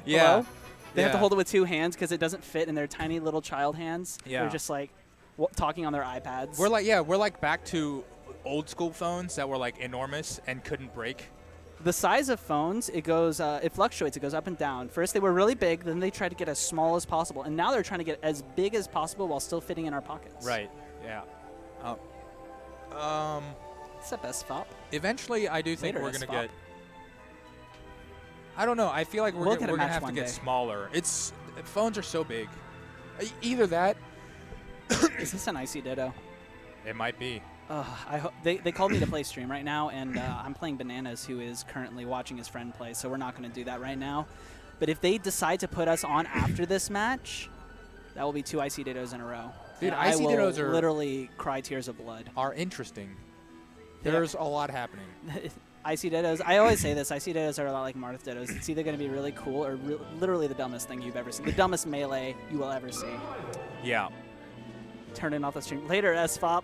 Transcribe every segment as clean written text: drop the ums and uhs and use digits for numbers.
Yeah. Hello? They have to hold it with 2 hands because it doesn't fit in their tiny little child hands. Yeah. They're just like talking on their iPads. We're like back to old school phones that were like enormous and couldn't break. The size of phones, it fluctuates. It goes up and down. First, they were really big. Then they tried to get as small as possible. And now they're trying to get as big as possible while still fitting in our pockets. Right. Yeah. What's up, S-Fop? Eventually, I do think Later, we're going to S-Fop. get... I don't know. I feel like we're get a going to match have to one get day. smaller. Phones are so big. Either that... Is this an Icy Ditto? It might be. They called me to play stream right now, and I'm playing Bananas, who is currently watching his friend play, so we're not going to do that right now. But if they decide to put us on after this match, that will be 2 Icy Dittos in a row. Dude, and Icy Dittos are literally cry tears of blood. Are interesting. There's a lot happening. Icy Dittos, I always say this, Icy Dittos are a lot like Marth Dittos. It's either going to be really cool or literally the dumbest thing you've ever seen. The dumbest melee you will ever see. Yeah. Turning off the stream. Later, S-Fop.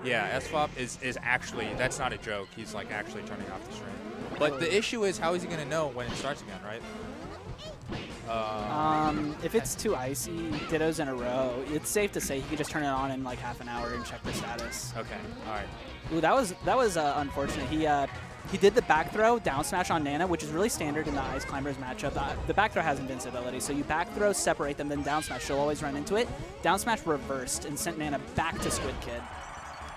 Yeah, S-Fop is actually, that's not a joke. He's like actually turning off the stream. But the issue is, how is he going to know when it starts again, right? If it's 2 Icy Dittos in a row, it's safe to say you can just turn it on in like half an hour and check the status. Okay, all right. Ooh, that was unfortunate. He did the back throw down smash on Nana, which is really standard in the Ice Climbers matchup. The back throw has invincibility, so you back throw, separate them, then down smash. She'll always run into it. Down smash reversed and sent Nana back to Squid Kid.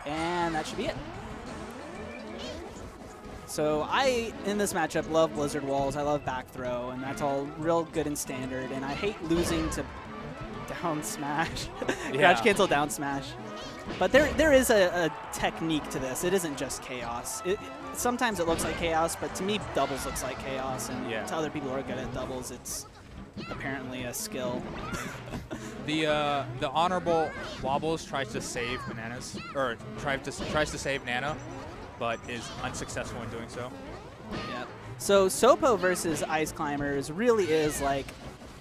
And that should be it. So I, in this matchup, love Blizzard Walls. I love back throw, and that's all real good and standard. And I hate losing to down smash. Crouch cancel down smash. But there is a technique to this. It isn't just chaos. Sometimes it looks like chaos, but to me, doubles looks like chaos. And to other people who are good at doubles, it's apparently a skill. The honorable Wobbles tries to save Bananas, or tries to save Nana, but is unsuccessful in doing so. Yeah. So Sopo versus Ice Climbers really is like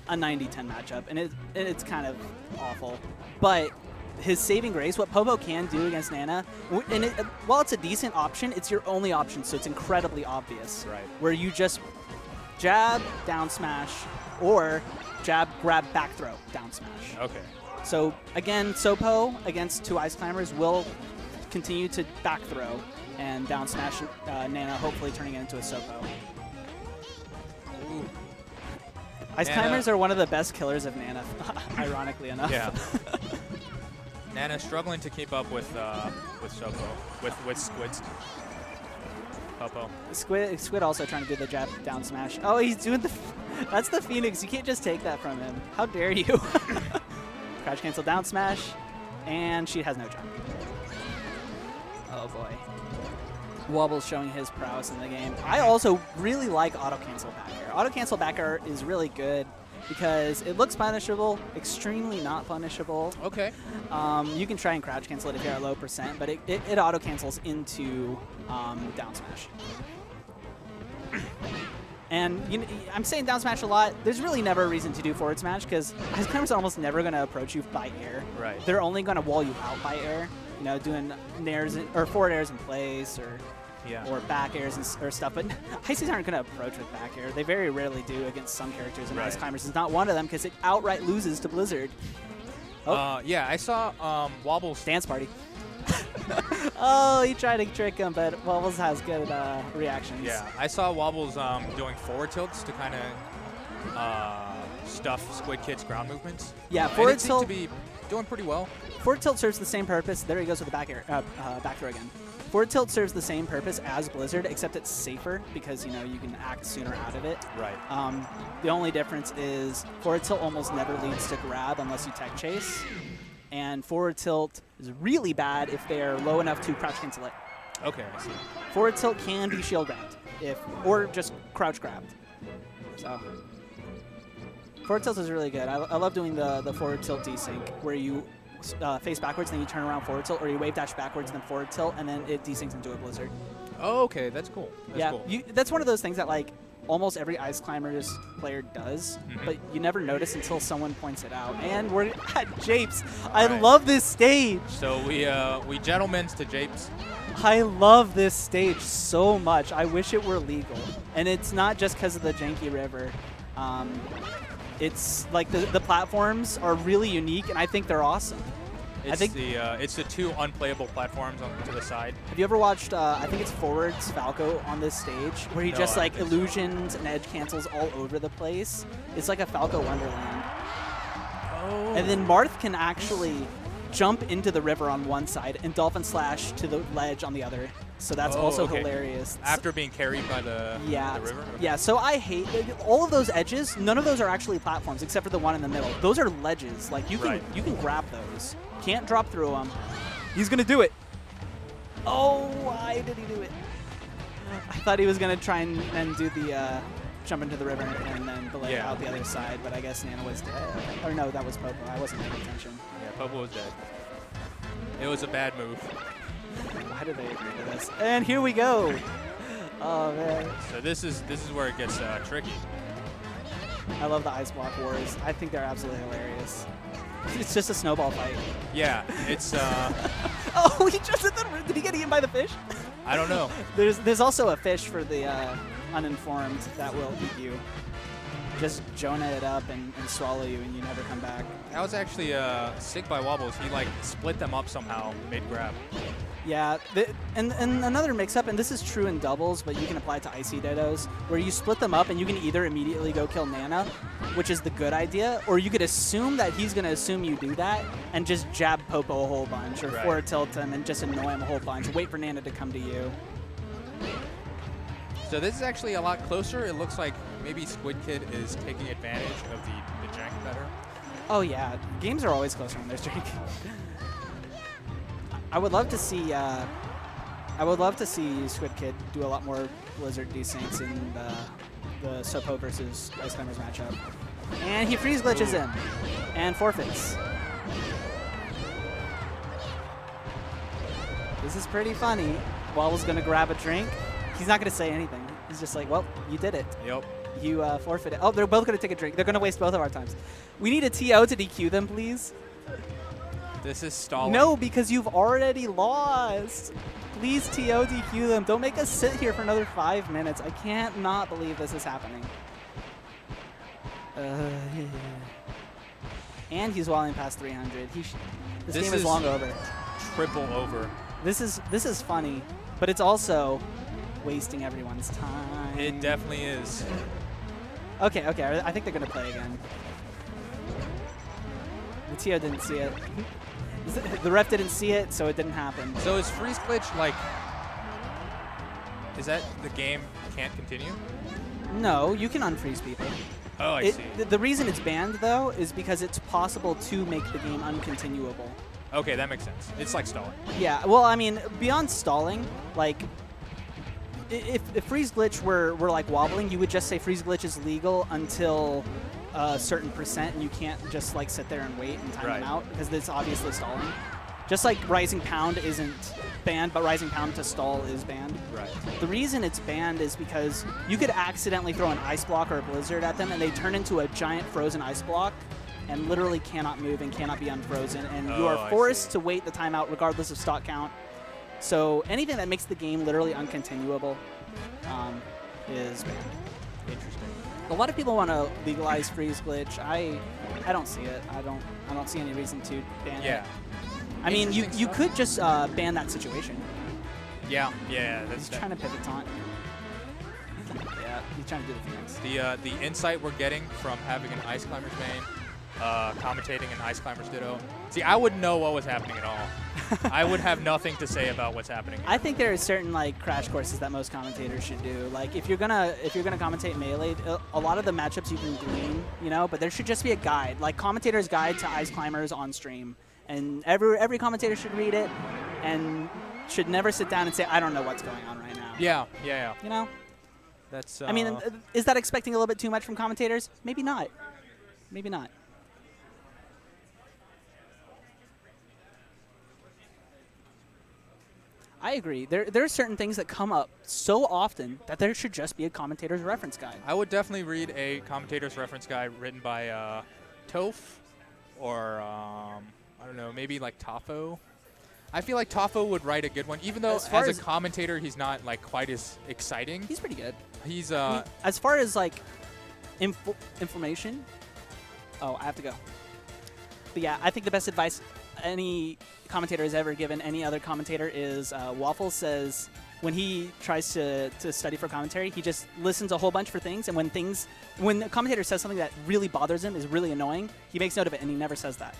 a 90-10 matchup, and it's kind of awful. But his saving grace, what Popo can do against Nana, and while it's a decent option, it's your only option, so it's incredibly obvious. Right. Where you just jab, down smash, or jab, grab, back throw, down smash. Okay. So again, Sopo against 2 Ice Climbers will continue to back throw and down smash Nana, hopefully turning it into a Sopo. Ooh. Ice Climbers are one of the best killers of Nana, ironically enough. Yeah. Nana struggling to keep up with Sopo, with Squid's Popo. Squid also trying to do the jab down smash. Oh, he's doing that's the Phoenix. You can't just take that from him. How dare you? Crouch cancel down smash, and she has no jump. Oh boy. Wobbles showing his prowess in the game. I also really like auto cancel back air. Auto cancel back air is really good because it looks punishable, extremely not punishable. Okay. You can try and crouch cancel it if you're at low %, but it auto cancels into down smash. And I'm saying down smash a lot. There's really never a reason to do forward smash because Ice Climbers are almost never going to approach you by air. Right. They're only going to wall you out by air. You know, doing nairs or forward airs in place or back airs or stuff. But Ices aren't going to approach with back air. They very rarely do against some characters, and Ice Climbers is not one of them because it outright loses to Blizzard. Oh. Yeah, I saw Wobbles. Dance party. Oh, he tried to trick him, but Wobbles has good reactions. Yeah, I saw Wobbles doing forward tilts to kind of stuff Squid Kid's ground movements. Yeah, forward tilt to be doing pretty well. Forward tilt serves the same purpose. There he goes with the back air, back throw again. Forward tilt serves the same purpose as Blizzard, except it's safer because you can act sooner out of it. Right. The only difference is forward tilt almost never leads to grab unless you tech chase, and forward tilt is really bad if they're low enough to crouch cancel it. Okay, I see. Forward tilt can be shield grabbed or just crouch grabbed. So forward tilt is really good. I love doing the forward tilt desync where you face backwards, then you turn around forward tilt, or you wave dash backwards, then forward tilt, and then it desyncs into a Blizzard. Oh, okay, that's cool. That's cool. That's one of those things that almost every Ice Climbers player does, but you never notice until someone points it out. And we're at Japes. I love this stage. So we gentlemen's to Japes. I love this stage so much. I wish it were legal. And it's not just because of the janky river. It's like the platforms are really unique, and I think they're awesome. It's the 2 unplayable platforms to the side. Have you ever watched, I think it's Forward's Falco on this stage, where he just like illusions and edge cancels all over the place? It's like a Falco Wonderland. Oh. And then Marth can actually jump into the river on one side and Dolphin Slash to the ledge on the other. So that's also hilarious. After being carried by the river? Okay. Yeah, so I hate all of those edges. None of those are actually platforms except for the one in the middle. Those are ledges. Like you can grab those. Can't drop through them. He's going to do it. Oh, why did he do it? I thought he was going to try and do the jump into the river and then belay out the other side, but I guess Nana was dead. Or no, that was Popo. I wasn't paying attention. Yeah, Popo was dead. It was a bad move. Why did they agree to this? And here we go. Oh, man. So this is where it gets tricky. I love the ice block wars. I think they're absolutely hilarious. It's just a snowball fight. Yeah, it's... oh, he just hit the... Did he get eaten by the fish? I don't know. There's also a fish for the uninformed that will eat you. Just Jonah it up and swallow you, and you never come back. That was actually sick by Wobbles. He like split them up somehow mid-grab. Yeah, and another mix-up, and this is true in doubles, but you can apply it to Icy Dittos, where you split them up and you can either immediately go kill Nana, which is the good idea, or you could assume that he's going to assume you do that and just jab Popo a whole bunch, or forward tilt him and just annoy him a whole bunch, wait for Nana to come to you. So this is actually a lot closer. It looks like maybe Squid Kid is taking advantage of the jank better. Oh yeah, games are always closer when there's jank. I would love to see Squid Kid do a lot more Blizzard desyncs in the Sopo versus Ice Climbers matchup. And he freeze glitches in and forfeits. This is pretty funny. Wobbles gonna grab a drink. He's not gonna say anything. He's just like, well, you did it. Yep. You forfeited. Oh, they're both gonna take a drink. They're gonna waste both of our times. We need a TO to DQ them, please. This is stalling. No, because you've already lost. Please TO DQ them. Don't make us sit here for another 5 minutes. I can't not believe this is happening. And he's walling past 300. This game is long over. Triple over. This is funny, but it's also wasting everyone's time. It definitely is. Okay. I think they're gonna play again. The TO didn't see it. The ref didn't see it, so it didn't happen. So is freeze glitch like? Is that the game can't continue? No, you can unfreeze people. Oh, I see. The reason it's banned though is because it's possible to make the game uncontinuable. Okay, that makes sense. It's like stalling. Yeah. Well, I mean, beyond stalling, like. If freeze glitch were like wobbling, you would just say freeze glitch is legal until a certain percent, and you can't just like sit there and wait and time them out because it's obviously stalling. Just like Rising Pound isn't banned, but Rising Pound to stall is banned. Right. The reason it's banned is because you could accidentally throw an ice block or a blizzard at them, and they turn into a giant frozen ice block and literally cannot move and cannot be unfrozen, and you are forced to wait the timeout regardless of stock count. So anything that makes the game literally uncontinuable is banned. Interesting. A lot of people want to legalize freeze glitch. I don't see it. I don't see any reason to ban it. I mean, you could just ban that situation. Yeah. He's trying to pivot taunt. Yeah, he's trying to do the Phoenix. The insight we're getting from having an Ice Climbers main, commentating an Ice Climbers Ditto. See, I wouldn't know what was happening at all. I would have nothing to say about what's happening. I think there are certain like crash courses that most commentators should do. Like if you're gonna commentate Melee, a lot of the matchups you can glean, but there should just be a guide, like commentator's guide to Ice Climbers on stream, and every commentator should read it and should never sit down and say, I don't know what's going on right now. Yeah. That's. I mean, is that expecting a little bit too much from commentators? Maybe not. Maybe not. I agree. There are certain things that come up so often that there should just be a commentator's reference guide. I would definitely read a commentator's reference guide written by Toph or, I don't know, maybe like Tafo. I feel like Tafo would write a good one, even though as a commentator, he's not like quite as exciting. He's pretty good. He's I mean, as far as like information, oh, I have to go. But yeah, I think the best advice any commentator has ever given any other commentator is Waffles says when he tries to study for commentary, he just listens a whole bunch for things, and when the commentator says something that really bothers him, is really annoying, he makes note of it and he never says that.